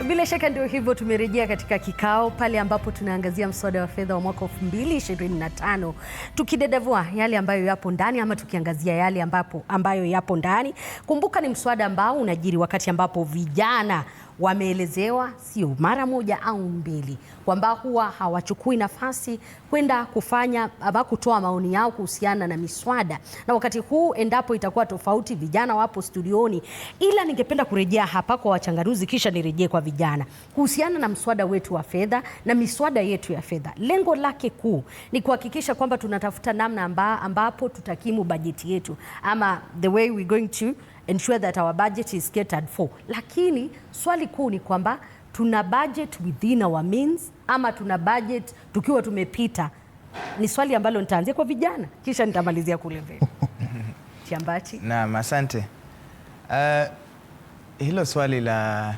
Bila shaka ndio hivyo, tumerejea katika kikao pale ambapo tunaangazia mswada wa fedha wa mwaka 2025 tukidadavua yale ambayo yapo ndani ama tukiangazia yale ambayo yapo ndani. Kumbuka ni mswada ambao unajiri wakati ambapo vijana wameelezewa sio mara moja au mbili kwamba huwa hawachukui nafasi kwenda kufanya ama kutoa maoni yao kuhusiana na miswada, na wakati huu endapo itakuwa tofauti, vijana wapo studioni. Ila ningependa kurejea hapa kwa wachanganuzi kisha nirejee kwa vijana kuhusiana na mswada wetu wa fedha na miswada yetu ya fedha. Lengo lake kuu ni kuhakikisha kwamba tunatafuta namna ambapo tutakimu bajeti yetu, ama the way we going to ensure that our budget is catered for. Lakini swali kuu ni kwamba tuna budget within our means ama tuna budget tukiwa tumepita. Ni swali ambalo nitaanzia kwa vijana kisha nitamalizia kule mbele. Chiambachi. Naam, asante. Hilo swali la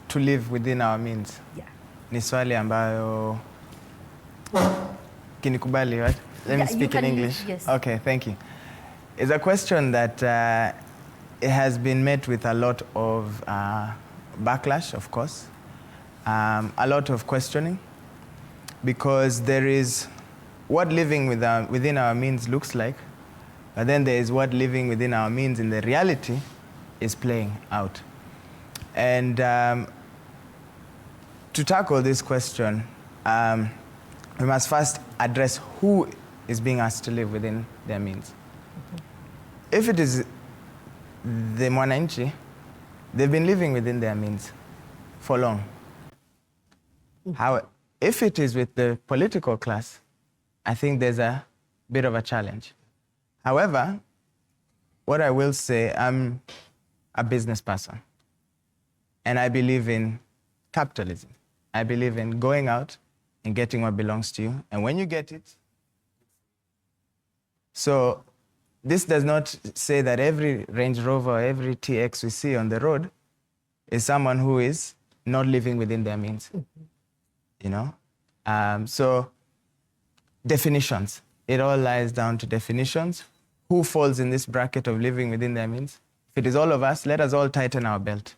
to live within our means. Yeah. Ni swali ambayo kinikubali, right? Let me speak in English. Yes. Okay, thank you. It's a question that it has been met with a lot of backlash, of course, a lot of questioning, because there is what living within our means looks like, but then there is what living within our means in the reality is playing out. And to tackle this question, we must first address who is being asked to live within their means. If it is the mwananchi, they've been living within their means for long. If it is with the political class, I think there's a bit of a challenge. However, what I will say, I'm a business person, and I believe in capitalism. I believe in going out and getting what belongs to you, and when you get it, so this does not say that every Range Rover, every TX we see on the road is someone who is not living within their means. You know? So definitions. It all lies down to definitions. Who falls in this bracket of living within their means? If it is all of us, let us all tighten our belt.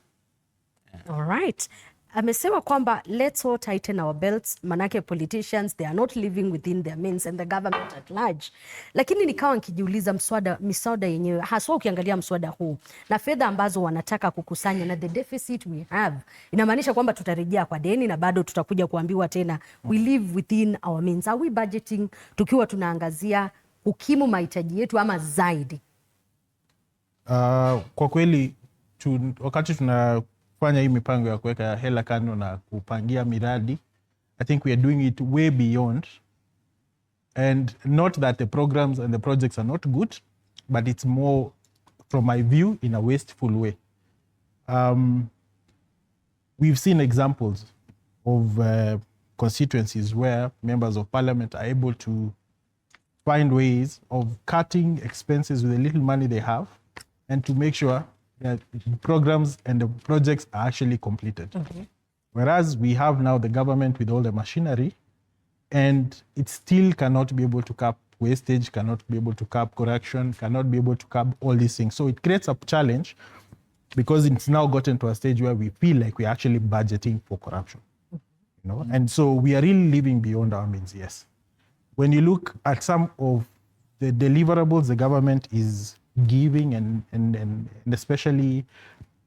All right. Amesema kwamba let's all tighten our belts, manake politicians, they are not living within their means and the government at large. Lakini nikawa nikijiuliza miswada yenyewe, haswa ukiangalia mswada huu na fedha ambazo wanataka kukusanya na the deficit we have, inamaanisha kwamba tutarejea kwa deni na bado tutakuja kuambiwa tena we live within our means. Are we budgeting tukiwa tunaangazia kukimu mahitaji yetu ama zaidi? Kwa kweli wakati tunafanya hii mipango ya kuweka hela kando na kupangia miradi, I think we are doing it way beyond, and not that the programs and the projects are not good, but it's more, from my view, in a wasteful way. We've seen examples of constituencies where members of parliament are able to find ways of cutting expenses with the little money they have and to make sure that the programs and the projects are actually completed. Okay. Whereas we have now the government with all the machinery, and it still cannot be able to cap wastage, cannot be able to cap corruption, cannot be able to cap all these things. So it creates a challenge because it's now gotten to a stage where we feel like we're actually budgeting for corruption. You know? And so we are really living beyond our means, yes. When you look at some of the deliverables the government is giving, and especially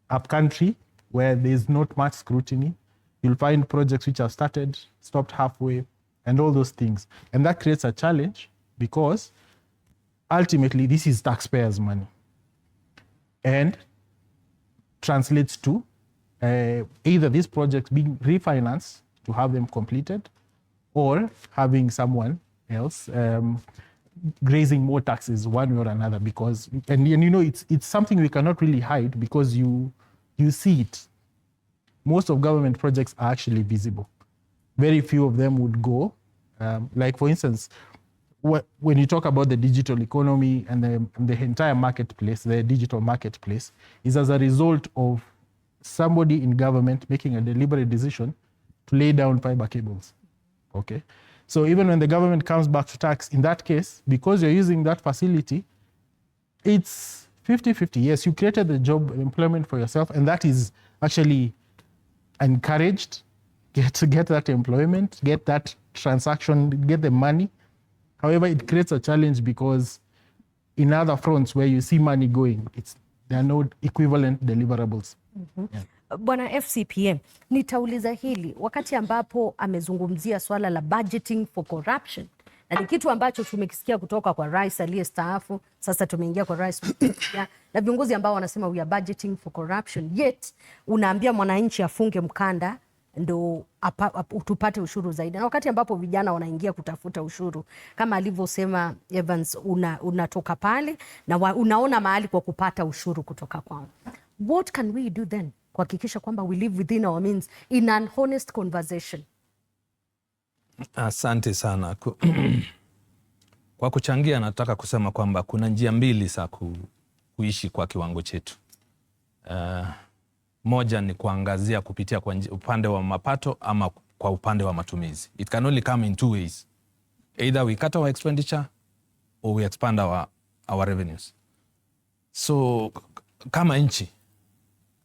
upcountry where there's not much scrutiny, you'll find projects which have started, stopped halfway, and all those things. And that creates a challenge because ultimately this is taxpayers' money and translates to either these projects being refinanced to have them completed or having someone else raising more taxes one way or another, because and you know it's something we cannot really hide because you see it. Most of government projects are actually visible. Very few of them would go. Like for instance, when you talk about the digital economy and the entire marketplace, the digital marketplace is as a result of somebody in government making a deliberate decision to lay down fiber cables. Okay. So even when the government comes back to tax, in that case, because you're using that facility, it's 50-50. Yes, you created the job employment for yourself, and that is actually encouraged, get that employment, get that transaction, get the money. However, it creates a challenge because in other fronts where you see money going, there are no equivalent deliverables. Yeah. Bwana FCPA, nitauliza hili wakati ambapo amezungumzia swala la budgeting for corruption, na ni kitu ambacho tumekisikia kutoka kwa rais aliyestaafu, sasa tumeingia kwa rais mpya na viongozi ambao wanasema we are budgeting for corruption, yet unaambia mwananchi afunge mkanda ndo tupate ushuru zaidi, na wakati ambapo vijana wanaingia kutafuta ushuru kama alivyosema Evans, unatoka pale na unaona mahali kwa kupata ushuru kutoka kwao. What can we do then kuhakikisha kwamba we live within our means in an honest conversation? Asante sana. Kwa kuchangia, nataka kusema kwamba kuna njia mbili za kuishi kwa kiwango chetu. Moja ni kuangazia kupitia kwa upande wa mapato ama kwa upande wa matumizi. It can only come in two ways. Either we cut our expenditure or we expand our revenues. So kama nchi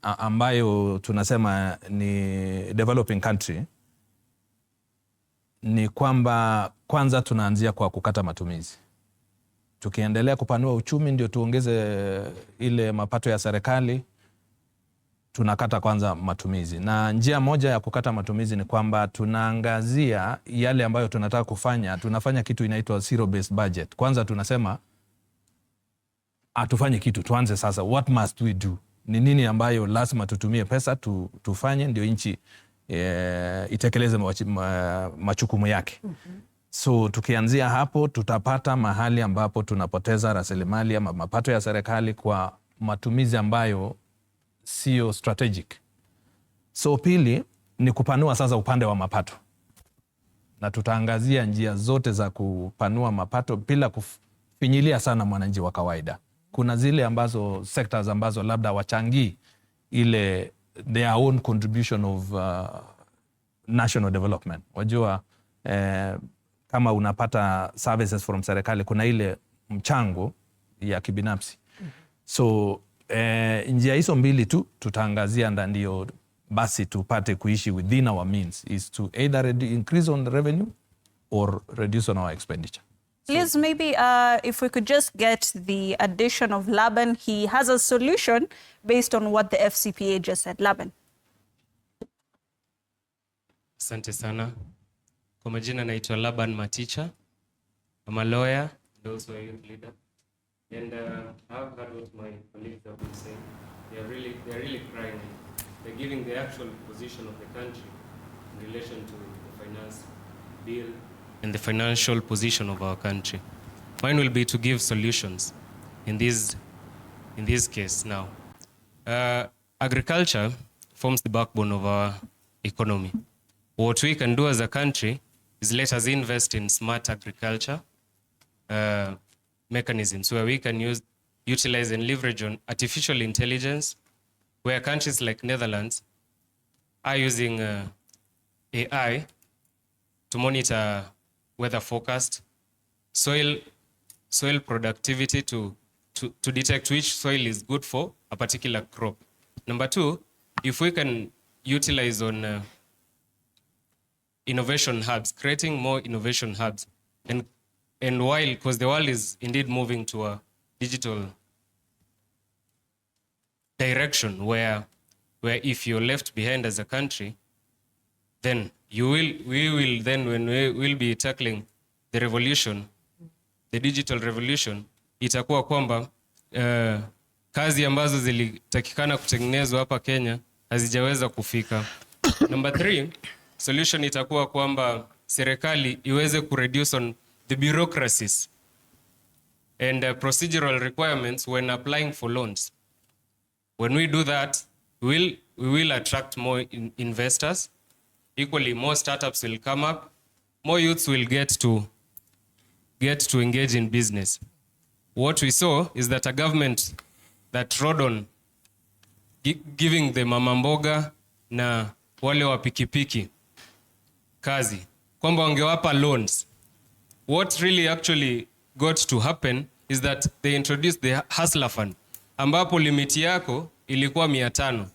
ambayo tunasema ni developing country, ni kwamba kwanza tunaanzia kwa kukata matumizi. Tukiendelea kupanua uchumi ndio tuongeze ile mapato ya serikali, tunakata kwanza matumizi. Na njia moja ya kukata matumizi ni kwamba tunaangazia yale ambayo tunataka kufanya. Tunafanya kitu inaitwa zero based budget. Kwanza tunasema atufanye kitu, tuanze sasa, what must we do? Ni nini ambayo lazima tutumie pesa tufanye ndio nchi itekeleze majukumu yake. So tukianzia hapo tutapata mahali ambapo tunapoteza rasilimali ama mapato ya serikali kwa matumizi ambayo sio strategic. So pili ni kupanua sasa upande wa mapato, na tutaangazia njia zote za kupanua mapato bila kufinyilia sana mwananchi wa kawaida. Kuna zile ambazo sectors ambazo labda wachangii ile their own contribution of national development. Wajua kama unapata services from serikali kuna ile mchango ya kibinafsi. So njia hizo mbili tu tutaangazia, ndio basi tupate kuishi within our means, is to either increase on the revenue or reduce on our expenditure. Please, maybe if we could just get the addition of Laban. He has a solution based on what the FCPA just said. Laban. Asante sana. Kwa majina naitwa Laban Maticha. I'm a lawyer and also a youth leader. And I've heard what my colleagues have been saying. They're really crying. They're giving the actual position of the country in relation to the finance bill and the financial position of our country. Mine will be to give solutions in this case now. Agriculture forms the backbone of our economy. What we can do as a country is let us invest in smart agriculture mechanisms where we can utilize and leverage on artificial intelligence, where countries like Netherlands are using AI to monitor weather forecast, soil productivity to detect which soil is good for a particular crop. Number two, if we can utilize on innovation hubs, creating more innovation hubs, and while, because the world is indeed moving to a digital direction where if you're left behind as a country, then we will be tackling the revolution, the digital revolution, itakuwa kwamba kazi ambazo zilitakikana kutengenezwa hapa Kenya hazijaweza kufika. Number 3, solution itakuwa kwamba serikali iweze kureduce on the bureaucracies and procedural requirements when applying for loans. When we do that, we will attract more investors. Equally, more startups will come up. More youths will get to engage in business. What we saw is that a government that rode on giving the mama mboga na wale wa pikipiki kazi, kwamba wangewapa loans. What really actually got to happen is that they introduced the hustler fund, ambapo limiti yako ilikuwa 500.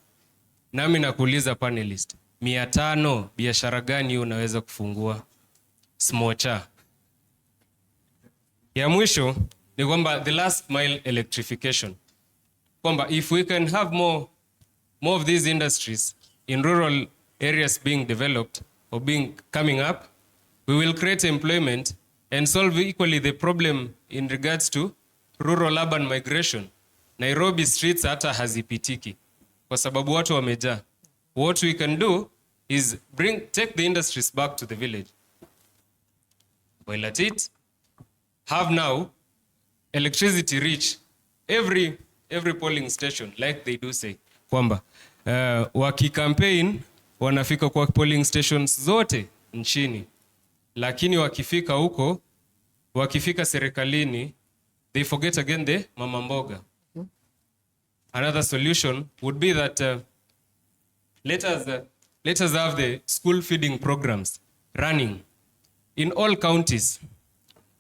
Nami nakuuliza panelist, 500, biashara gani unaweza kufungua? Smocha. Ya mwisho ni kwamba the last mile electrification. Kwamba if we can have more of these industries in rural areas being developed or coming up, we will create employment and solve equally the problem in regards to rural urban migration. Nairobi streets hata hazipitiki kwa sababu watu wamejaa. What we can do is take the industries back to the village. While at it, have now electricity reach every polling station, like they do say. Kwamba waki-campaign wanafika kwa polling stations zote nchini. Lakini wakifika huko, wakifika serikalini, they forget again the mama mboga. Another solution would be that let us have the school feeding programs running in all counties.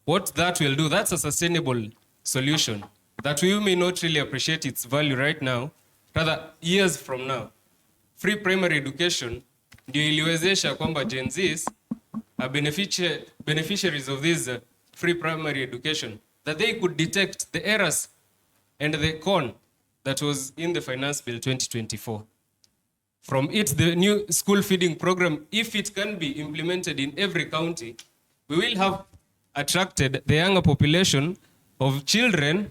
What that will do, that's a sustainable solution that we may not really appreciate its value right now, rather years from now. Free primary education ndio iliwezesha kwamba Gen Zs are beneficiaries of this free primary education, that they could detect the errors and the con that was in the Finance Bill 2024. From it, the new school feeding program, if it can be implemented in every county, we will have attracted the younger population of children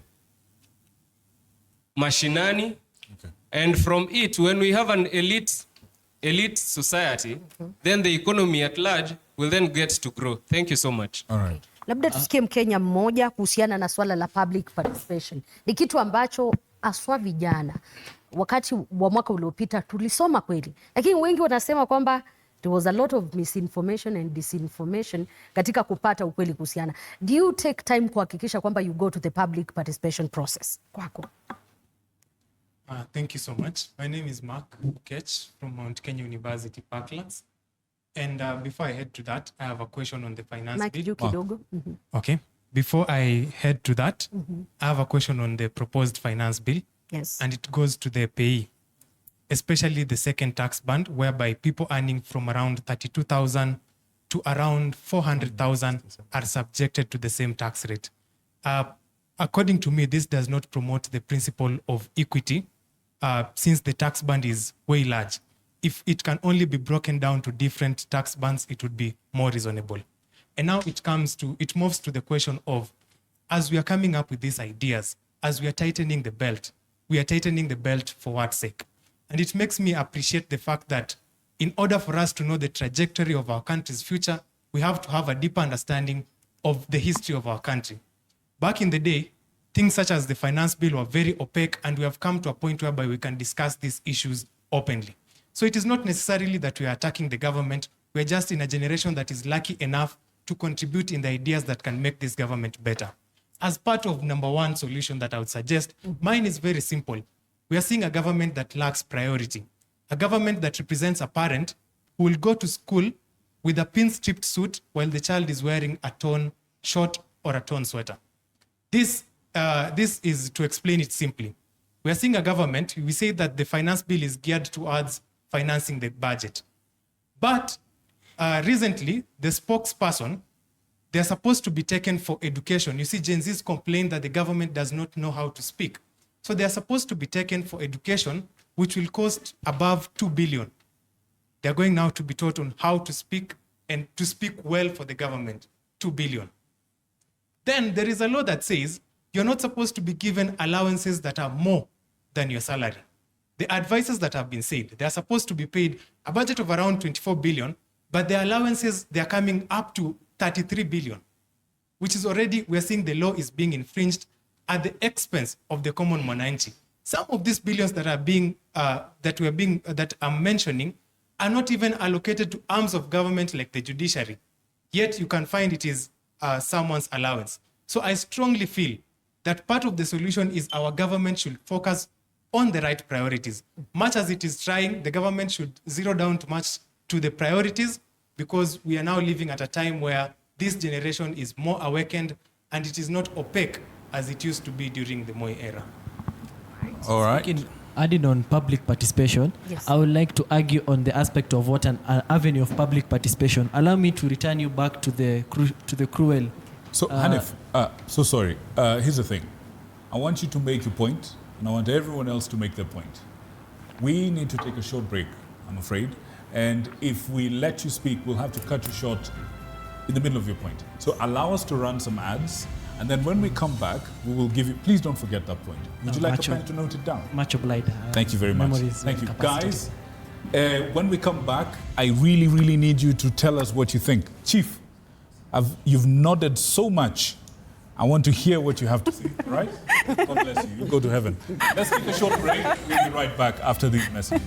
mashinani. Okay. And from it, when we have an elite society, then the economy at large will then get to grow. Thank you so much. All right. Labda tusikie Mkenya mmoja kuhusiana na swala la public participation. Ni kitu ambacho aswa vijana wakati wa mwaka uliopita tulisoma kweli, lakini wengi wanasema kwamba there was a lot of misinformation and disinformation katika kupata ukweli kuhusiana. Do you take time kuhakikisha kwamba you go to the public participation process? Kwako. Thank you so much. My name is Mark Ketch from Mount Kenya University, Parklands. And before I head to that, I have a question on the finance bill. Okay. Before I head to that, I have a question on the proposed finance bill. Yes. And it goes to the payee, especially the second tax band, whereby people earning from around 32,000 to around 400,000 are subjected to the same tax rate. According to me, this does not promote the principle of equity, since the tax band is way large. If it can only be broken down to different tax bands, it would be more reasonable. And now it moves to the question of, as we are coming up with these ideas, as we are tightening the belt, we are tightening the belt for what sake? And it makes me appreciate the fact that in order for us to know the trajectory of our country's future, we have to have a deeper understanding of the history of our country. Back in the day, things such as the finance bill were very opaque, and we have come to a point whereby we can discuss these issues openly. So it is not necessarily that we are attacking the government. We're just in a generation that is lucky enough to contribute in the ideas that can make this government better. As part of number one solution that I would suggest, mine is very simple. We are seeing a government that lacks priority. A government that represents a parent who will go to school with a pin-stripped suit while the child is wearing a torn short or a torn sweater. This is to explain it simply. We are seeing a government, we say that the finance bill is geared towards financing the budget. But recently, the spokesperson, they're supposed to be taken for education. You see, Gen Zs complain that the government does not know how to speak. So they're supposed to be taken for education, which will cost above 2 billion. They're going now to be taught on how to speak and to speak well for the government, 2 billion. Then there is a law that says you're not supposed to be given allowances that are more than your salary. The advisors that have been said, they're supposed to be paid a budget of around 24 billion, but the allowances, they're coming up to 33 billion, which is already, we're seeing the law is being infringed at the expense of the common mwananchi. Some of these billions that are being, that I'm mentioning are not even allocated to arms of government like the judiciary. Yet you can find it is someone's allowance. So I strongly feel that part of the solution is our government should focus on the right priorities. Much as it is trying, the government should zero down too much to the priorities, because we are now living at a time where this generation is more awakened and it is not opaque as it used to be during the Moi era. All right. adding on public participation, Yes. I would like to argue on the aspect of what an avenue of public participation. Allow me to return you back to the cruel. So, Hanif, so sorry. Here's the thing. I want you to make your point, and I want everyone else to make their point. We need to take a short break, I'm afraid. And if we let you speak, we'll have to cut you short in the middle of your point. So allow us to run some ads, and then when we come back, we will give you... Please don't forget that point. Would you like a pen to note it down? Much obliged. Thank you very much. Memories, Thank you. capacity. Guys, when we come back, I really, really need you to tell us what you think. Chief, you've nodded so much. I want to hear what you have to say, right? God bless you. You go to heaven. Let's take a short break. We'll be right back after these messages.